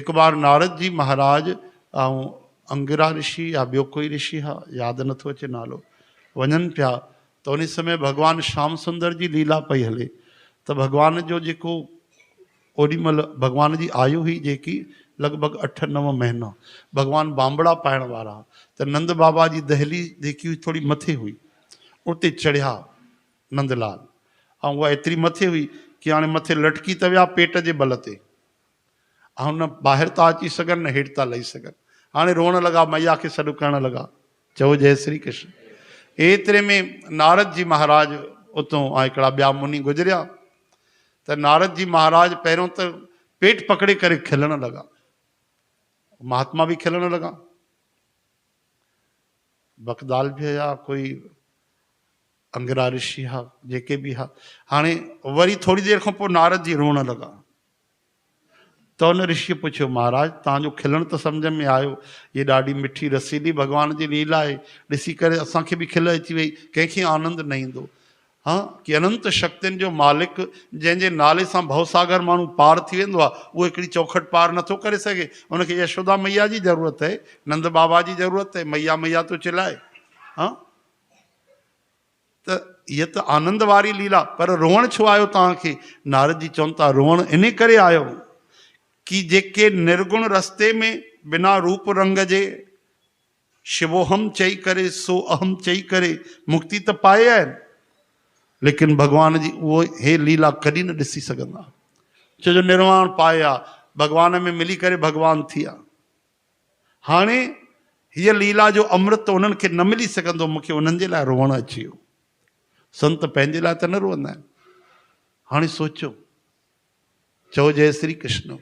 एक बार नारद जी महाराज ऐं अंगिरा ऋषि या ॿियो कोई ऋषि हा, यादि नथो अचे नालो, वञनि पिया त उन समय भगवान श्याम सुंदर जी लीला पई हले। त भगवान जो जेको ओॾीमहिल भगवान जी आयु हुई जेकी लॻभॻि 8-9 महीना, भगवान बांबड़ा पाइण वारा, त नंद बाबा जी दहली जेकी हुई थोड़ी मथे हुई, उते चढ़िया नंदलाल, ऐं उहा एतिरी मथे हुई कि हाणे मथे लटकी त विया पेट जे बल ते, ऐं न ॿाहिरि था अची सघनि न हेठि था लही सघनि। हाणे रोअण लॻा, मैया खे सॾु करण लॻा, चओ जय श्री कृष्ण। एतिरे में नारद जी महाराज उतां ऐं हिकिड़ा ॿिया मुनि गुज़रिया। त नारद जी महाराज पहिरियों त पेट पकड़े करे खिलण लॻा, महात्मा बि खिलण लॻा, बकदाल बि हुया, कोई अंगिरा ऋषि हा, जेके बि हा। हाणे वरी थोड़ी देरि खां पोइ नारद जी रोअण लॻा। त उन ऋषि पुछियो, महाराज तव्हांजो खिलण त सम्झ में आयो, ये ॾाढी मिठी रसीली भगवान जी लीला आहे, ॾिसी करे असांखे बि खिल अची वई, कंहिंखे आनंद न ईंदो। हाँ, कि अनंत शक्तियुनि जो मालिक जंहिंजे नाले सां भवसागर माण्हू पार थी वेंदो आहे, उहो हिकिड़ी चौखट पार नथो करे सघे। उनखे यशोदा मैया जी ज़रूरत आहे, नंद बाबा जी ज़रूरत आहे, मैया मैया तो चिल्लाए। हाँ, त इहा त आनंद वारी लीला, पर रोअण छो आयो तव्हांखे? नारद जी चवनि था रोअण इन करे आयो कि जेके निर्गुण रस्ते में बिना रूप रंग जे शिवोहम चई करे सो अहम चई करे मुक्ति त पाए आहिनि, लेकिन भगवान जी उहो हे लीला कॾहिं न ॾिसी सघंदा। छो जो निर्वाण पाया, भगवान में मिली करे भगवान थिया। हाणे हीअ लीला जो अमृत उन्हनि खे न मिली सघंदो, मूंखे उन्हनि जे लाइ रोअण अची वियो। संत पंहिंजे लाइ त न रोअंदा आहिनि। हाणे सोचो, चओ जय श्री कृष्ण।